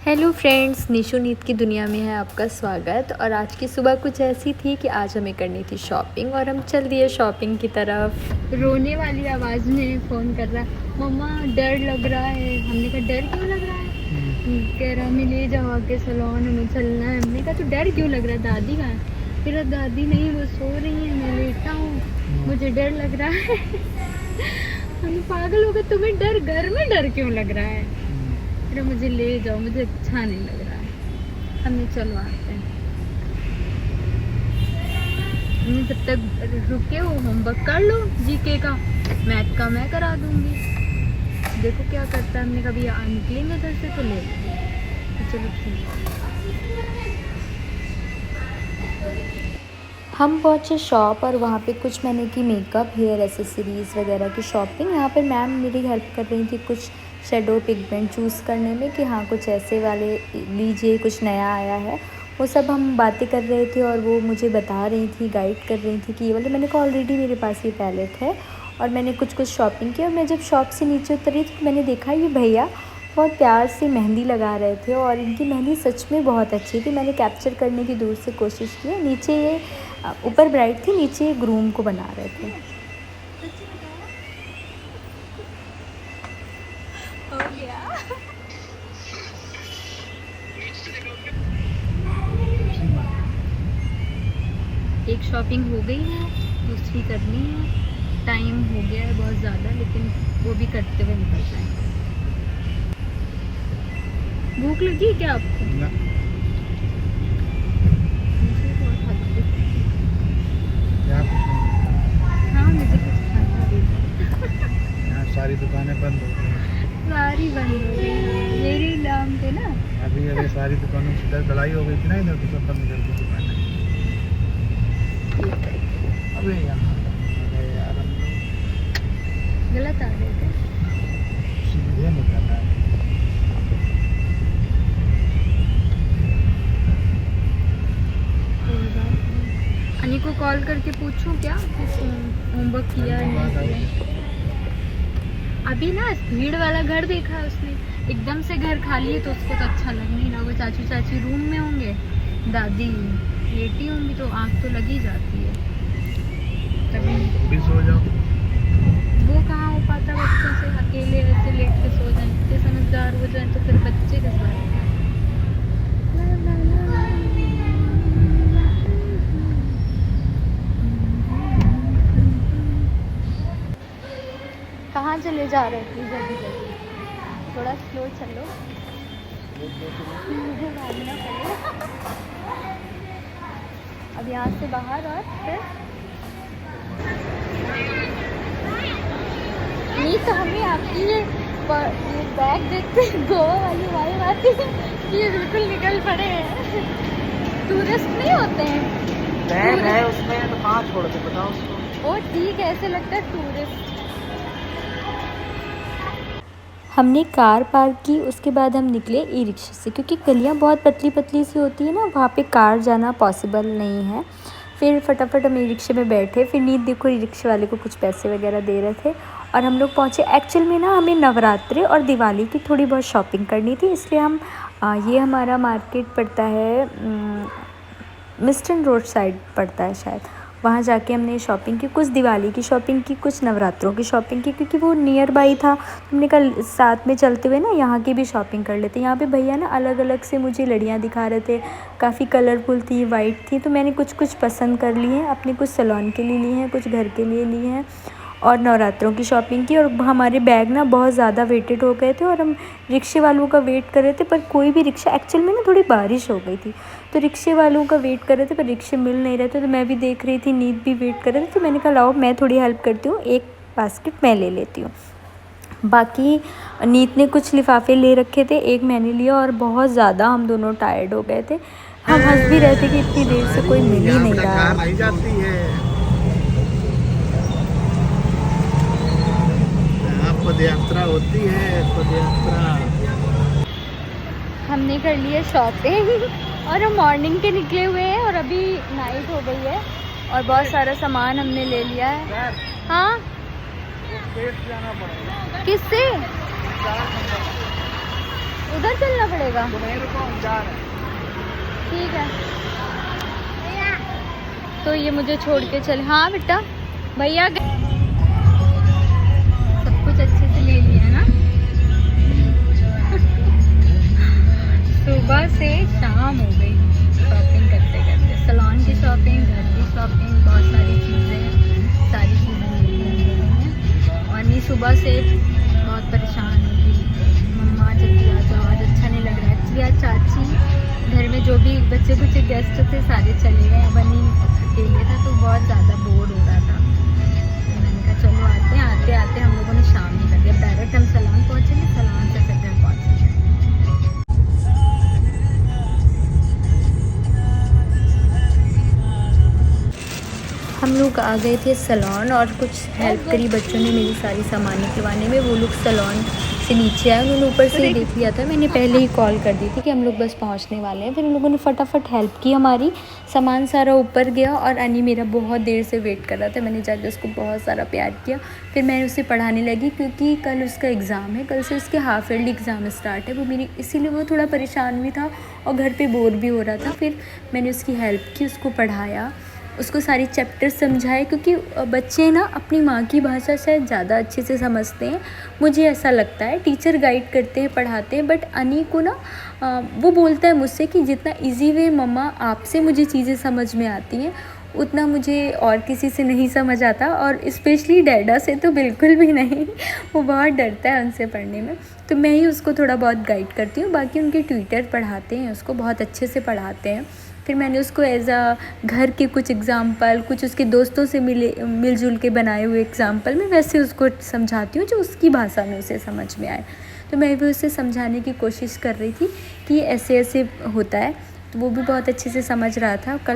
Hello friends, Nishu नीत की दुनिया में है आपका स्वागत। और आज की सुबह कुछ ऐसी थी कि आज हमें करनी थी शॉपिंग और हम चल दिए शॉपिंग की तरफ। रोने वाली आवाज़ में फ़ोन कर रहा है, मम्मा डर लग रहा है। हमने कहा डर क्यों लग रहा है? कह रहा हमें ले जाओ आके सैलून, हमें चलना है। हमने कहा तो डर क्यों लग रहा है, दादी कहाँ है? फिर दादी नहीं, वो सो रही है, मैं लेटा हूँ, मुझे डर लग रहा है। हम पागल हो गए, तुम्हें डर, घर में डर क्यों लग रहा है? मुझे ले जाओ, मुझे अच्छा नहीं लग रहा है। हमने चलो आते हैं। जब तक रुके हो होमवर्क कर लो, जीके का, मैथ का मैं करा दूंगी। देखो क्या करता है। हमने कभी निकलेंगे घर से तो ले लेंगे। चलो ठीक। हम पहुँचे शॉप और वहाँ पे कुछ मैंने की मेकअप, हेयर एसेसरीज़ वगैरह की शॉपिंग। यहाँ पे मैम मेरी हेल्प कर रही थी कुछ शेडो पिगमेंट चूज़ करने में कि हाँ कुछ ऐसे वाले लीजिए, कुछ नया आया है। वो सब हम बातें कर रहे थे और वो मुझे बता रही थी, गाइड कर रही थी कि ये वाले। मैंने कहा ऑलरेडी मेरे पास ये पैलेट है और मैंने कुछ शॉपिंग की। और मैं जब शॉप से नीचे उतरी तो मैंने देखा ये भैया बहुत प्यार से मेहंदी लगा रहे थे और इनकी मेहंदी सच में बहुत अच्छी थी। मैंने कैप्चर करने की दूर से कोशिश की। नीचे ये ऊपर ब्राइड थी, नीचे ग्रूम को बना रहे थे। हो गया। एक शॉपिंग हो गई है, दूसरी करनी है। टाइम हो गया है बहुत ज़्यादा, लेकिन वो भी करते हुए निकल जाएंगे। भूख लगी क्या आपको? ना। हाँ मुझे कुछ खाना भी है। यहाँ सारी दुकानें बंद हो गई। सारी बंद हो गई, मेरे नाम पे ना। अभी सारी दुकानों से लड़ाई हो गई थी ना, इधर दुकान बंद कर दी दुकानें। अबे यार हम गलत आ गए थे। सीधे निकलना है। अनी को कॉल करके पूछूं क्या होमवर्क किया है नहीं किया? अभी ना भीड़ वाला घर देखा है उसने, एकदम से घर खाली है तो उसको तो अच्छा लग नहीं रहा होगा। चाचू चाची रूम में होंगे, दादी लेटी होंगी, तो आँख तो लगी जाती है। तभी सो जाओ। वो कहाँ हो पाता बच्चों से, अकेले ऐसे लेट के सो जाए। इतने समझदार हो जाए तो फिर बच्चे किस बात के? कहाँ चले जा रहे थे? जल्दी जल्दी, थोड़ा स्लो चलो, मुझे भागना पड़ेगा। अब यहाँ से बाहर और फिर नहीं तो हमें आपकी ये बैग देखते गोवा वाली वाइब आती है कि ये बिल्कुल निकल पड़े हैं। टूरिस्ट नहीं होते हैं, बैग है उसमें तो कहाँ छोड़ दे बताओ उसको। वो ठीक है, ऐसे लगता है टूरिस्ट। हमने कार पार्क की, उसके बाद हम निकले ई रिक्शा से, क्योंकि गलियाँ बहुत पतली पतली सी होती है ना, वहाँ पे कार जाना पॉसिबल नहीं है। फिर फटाफट हम ई रिक्शे में बैठे। फिर नीत देखो ई रिक्शे वाले को कुछ पैसे वगैरह दे रहे थे और हम लोग पहुँचे। एक्चुअल में ना हमें नवरात्रि और दिवाली की थोड़ी बहुत शॉपिंग करनी थी, इसलिए हम ये हमारा मार्केट पड़ता है मिस्टन रोड साइड पड़ता है शायद, वहाँ जाके हमने शॉपिंग की। कुछ दिवाली की शॉपिंग की, कुछ नवरात्रों की शॉपिंग की, क्योंकि वो नियर बाई था। हमने कल साथ में चलते हुए ना यहाँ की भी शॉपिंग कर लेते। यहाँ पे भैया ना अलग अलग से मुझे लड़ियाँ दिखा रहे थे, काफ़ी कलरफुल थी, वाइट थी। तो मैंने कुछ पसंद कर लिए हैं, अपने कुछ सैलून के लिए लिए हैं, कुछ घर के लिए लिए हैं और नवरात्रों की शॉपिंग की। और हमारे बैग ना बहुत ज़्यादा वेटेड हो गए थे और हम रिक्शे वालों का वेट कर रहे थे, पर कोई भी रिक्शा, एक्चुअल में ना थोड़ी बारिश हो गई थी तो रिक्शे वालों का वेट कर रहे थे पर रिक्शे मिल नहीं रहे थे। तो मैं भी देख रही थी, नीत भी वेट कर रहे थे, तो मैंने कहा लाओ मैं थोड़ी हेल्प करती हूँ, एक बास्केट मैं ले लेती हूँ। बाकी नीत ने कुछ लिफाफे ले रखे थे, एक मैंने लिया और बहुत ज़्यादा हम दोनों टायर्ड हो गए थे। हम हंस भी रहे थे कि इतनी देर से कोई मिल ही नहीं रहा है। पदयात्रा होती है, पदयात्रा। हमने कर लिए शॉपिंग और हम मॉर्निंग के निकले हुए हैं और अभी नाइट हो गई है और बहुत सारा सामान हमने ले लिया है। हाँ किससे? उधर चलना पड़ेगा, तो नहीं रुको, हम जा रहे हैं। ठीक है। तो ये मुझे छोड़ के चले। हाँ बेटा, भैया सब कुछ अच्छे से ले लिया ना। सुबह से शाम हो गई शॉपिंग करते करते, सैलून की शॉपिंग, घर की शॉपिंग, बहुत सारी चीज़ें ले ली हैं। और नहीं, सुबह से बहुत परेशान हुई, मम्मा जल्दी आ जाओ, आज अच्छा नहीं लग रहा है। एक्चुअली आज चाची घर में जो भी बच्चे कुछ गेस्ट थे सारे चले गए, बनी अकेले था तो बहुत ज़्यादा बोर हो रहा था। तो मैंने कहा चलो आते आते हम लोगों ने शाम ही कर दिया। डायरेक्ट हम सैलून पहुँचेंगे, सैलून से फिर घर पहुँचेंगे। हम लोग आ गए थे सैलून और कुछ हेल्प करी बच्चों ने मेरी सारी सामान निकलवाने में। वो लोग सैलून से नीचे आए, उन्होंने ऊपर से ही देख लिया था, मैंने पहले ही कॉल कर दी थी कि हम लोग बस पहुंचने वाले हैं। फिर उन लोगों ने फटाफट हेल्प की हमारी, सामान सारा ऊपर गया और अनी मेरा बहुत देर से वेट कर रहा था। मैंने जाकर उसको बहुत सारा प्यार किया। फिर मैं उसे पढ़ाने लगी क्योंकि कल उसका एग्ज़ाम है, कल से उसके हाफ ईयरली एग्ज़ाम स्टार्ट है। वो मेरी इसीलिए वो थोड़ा परेशान भी था और घर पर बोर भी हो रहा था। फिर मैंने उसकी हेल्प की, उसको पढ़ाया, उसको सारी चैप्टर समझाए, क्योंकि बच्चे ना अपनी माँ की भाषा शायद ज़्यादा अच्छे से समझते हैं, मुझे ऐसा लगता है। टीचर गाइड करते हैं, पढ़ाते हैं, बट अनी को ना वो बोलता है मुझसे कि जितना इजी वे मम्मा आपसे मुझे चीज़ें समझ में आती हैं उतना मुझे और किसी से नहीं समझ आता, और स्पेशली डैडा से तो बिल्कुल भी नहीं। वो बहुत डरता है उनसे पढ़ने में, तो मैं ही उसको थोड़ा बहुत गाइड करती हूँ। बाकी उनके ट्यूटर पढ़ाते हैं, उसको बहुत अच्छे से पढ़ाते हैं। फिर मैंने उसको एज अ घर के कुछ एग्ज़ाम्पल, कुछ उसके दोस्तों से मिलजुल के बनाए हुए एग्ज़ाम्पल मैं वैसे उसको समझाती हूँ जो उसकी भाषा में उसे समझ में आए। तो मैं भी उसे समझाने की कोशिश कर रही थी कि ऐसे ऐसे होता है, तो वो भी बहुत अच्छे से समझ रहा था।